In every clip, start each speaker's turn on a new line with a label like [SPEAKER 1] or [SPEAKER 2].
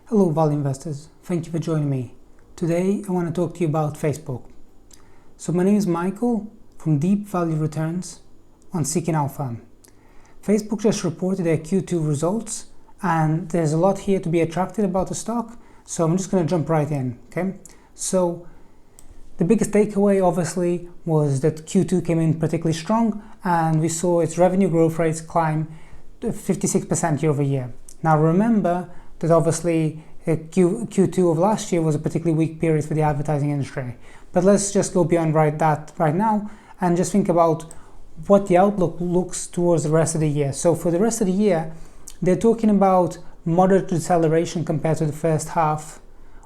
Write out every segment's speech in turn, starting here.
[SPEAKER 1] Hello value investors, thank you for joining me. Today I want to talk to you about Facebook. So my name is Michael from Deep Value Returns on Seeking Alpha. Facebook just reported their Q2 results and there's a lot here to be attracted about the stock, so I'm just going to jump right in. Okay, so the biggest takeaway obviously was that Q2 came in particularly strong and we saw its revenue growth rates climb to 56% year over year. Now remember that obviously Q2 of last year was a particularly weak period for the advertising industry. But let's just go beyond that right now and just think about what the outlook looks towards the rest of the year. So for the rest of the year, they're talking about moderate deceleration compared to the first half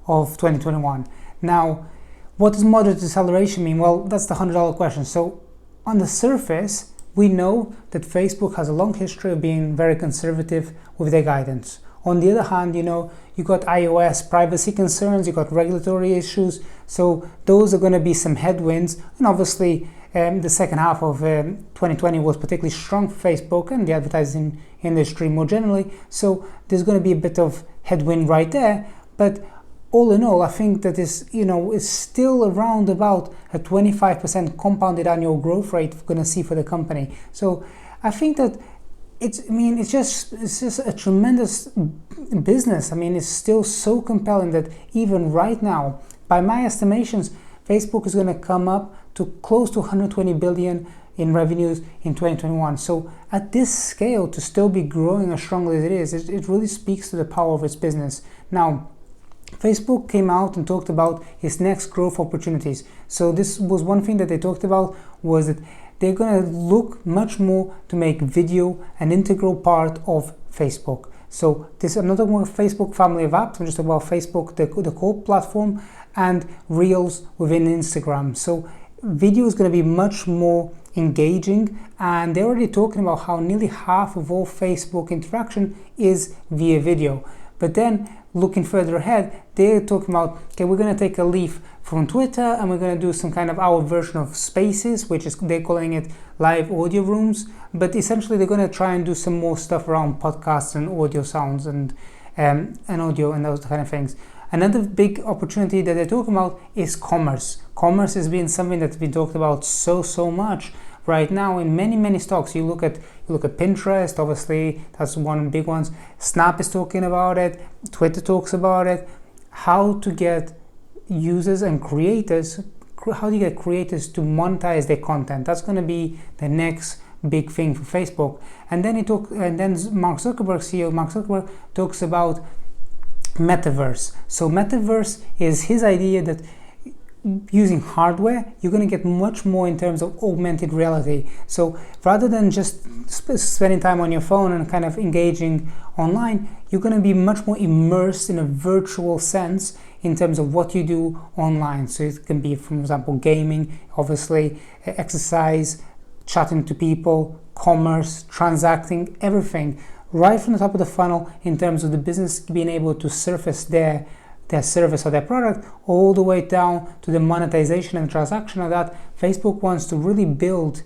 [SPEAKER 1] of 2021. Now, what does moderate deceleration mean? Well, that's the $100 question. So on the surface, we know that Facebook has a long history of being very conservative with their guidance. On the other hand, you got iOS privacy concerns, you got regulatory issues, so those are going to be some headwinds. And obviously, the second half of 2020 was particularly strong for Facebook and the advertising industry more generally. So there's going to be a bit of headwind right there. But all in all, I think that is still around about a 25% compounded annual growth rate we're going to see for the company. So I think that it's just a tremendous business. I mean, it's still so compelling that even right now, by my estimations, Facebook is going to come up to close to 120 billion in revenues in 2021. So at this scale, to still be growing as strongly as it is, it really speaks to the power of its business. Now, Facebook came out and talked about its next growth opportunities. So this was one thing that they talked about, was that they're going to look much more to make video an integral part of Facebook. So I'm not talking about Facebook family of apps, I'm just talking about Facebook, the core platform, and Reels within Instagram. So video is going to be much more engaging, and they're already talking about how nearly half of all Facebook interaction is via video. But then looking further ahead, they're talking about, okay, we're going to take a leaf from Twitter and we're going to do some kind of our version of Spaces, which is, they're calling it live audio rooms. But essentially they're going to try and do some more stuff around podcasts and audio sounds and audio and those kind of things. Another big opportunity that they're talking about is commerce. Commerce has been something that's been talked about so much right now in many stocks. You look at Pinterest, obviously that's one of the big ones. Snap is talking about it, Twitter talks about it. How to get users and creators, how do you get creators to monetize their content? That's going to be the next big thing for Facebook. And then Mark Zuckerberg, CEO Mark Zuckerberg, talks about Metaverse. So Metaverse is his idea that using hardware, you're going to get much more in terms of augmented reality. So rather than just spending time on your phone and kind of engaging online, you're going to be much more immersed in a virtual sense in terms of what you do online. So it can be, for example, gaming, obviously, exercise, chatting to people, commerce, transacting, everything right from the top of the funnel in terms of the business being able to surface their service or their product, all the way down to the monetization and transaction of that. Facebook wants to really build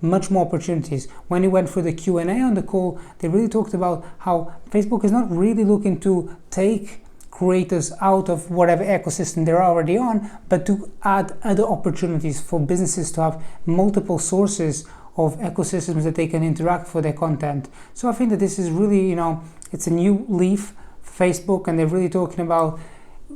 [SPEAKER 1] much more opportunities. When he went through the Q&A on the call, they really talked about how Facebook is not really looking to take creators out of whatever ecosystem they're already on, but to add other opportunities for businesses to have multiple sources of ecosystems that they can interact for their content. So I think that this is really, it's a new leaf for Facebook, and they're really talking about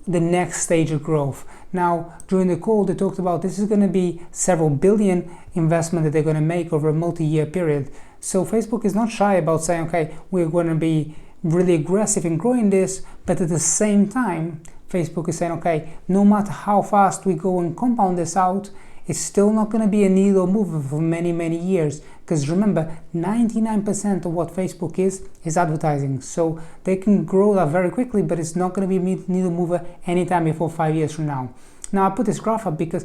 [SPEAKER 1] the next stage of growth. Now, during the call, they talked about this is going to be several billion investment that they're going to make over a multi-year period. So Facebook is not shy about saying, okay, we're going to be really aggressive in growing this, but at the same time, Facebook is saying, okay, no matter how fast we go and compound this out, it's still not going to be a needle mover for many years. Because remember, 99% of what Facebook is advertising. So they can grow that very quickly, but it's not going to be a needle mover anytime before 5 years from now. Now I put this graph up because,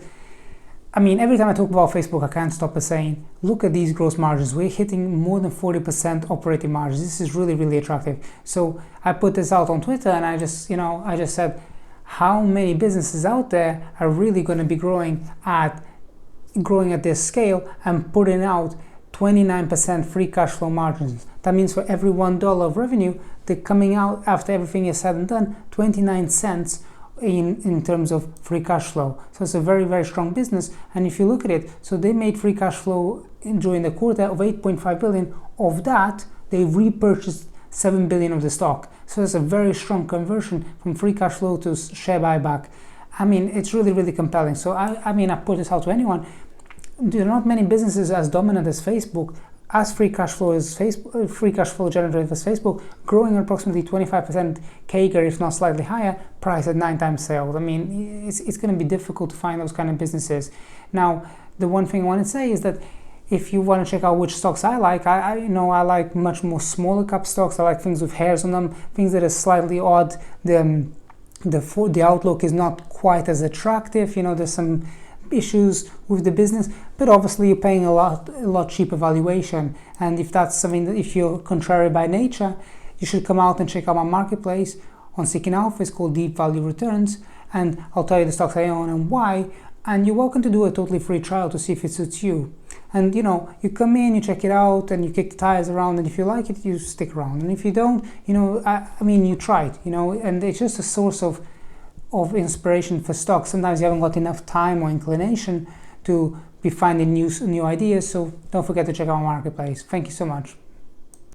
[SPEAKER 1] every time I talk about Facebook, I can't stop saying, look at these gross margins. We're hitting more than 40% operating margins. This is really attractive. So I put this out on Twitter and I just said, how many businesses out there are really going to be growing at this scale and putting out 29% free cash flow margins? That means for every $1 of revenue, they're coming out after everything is said and done, 29 cents in terms of free cash flow. So it's a very, very strong business. And if you look at it, so they made free cash flow during the quarter of 8.5 billion. Of that, they repurchased 7 billion of the stock. So it's a very strong conversion from free cash flow to share buyback. I mean, it's really, really compelling. So I mean, I put this out to anyone. There are not many businesses as dominant as Facebook, as free cash flow generative as Facebook, growing at approximately 25% CAGR, if not slightly higher, price at 9 times sales. I mean, it's going to be difficult to find those kind of businesses. Now, the one thing I want to say is that if you want to check out which stocks I like, I like much more smaller cap stocks. I like things with hairs on them, things that are slightly odd. The outlook is not quite as attractive. There's some issues with the business, but obviously you're paying a lot cheaper valuation. And if that's something that, if you're contrary by nature, you should come out and check out my marketplace on Seeking Alpha. It's called Deep Value Returns, and I'll tell you the stocks I own and why. And you're welcome to do a totally free trial to see if it suits you. And you come in, you check it out, and you kick the tires around, and if you like it, you stick around. And if you don't, I mean, you try it, and it's just a source of inspiration for stocks. Sometimes you haven't got enough time or inclination to be finding new ideas, so don't forget to check out our marketplace. Thank you so much.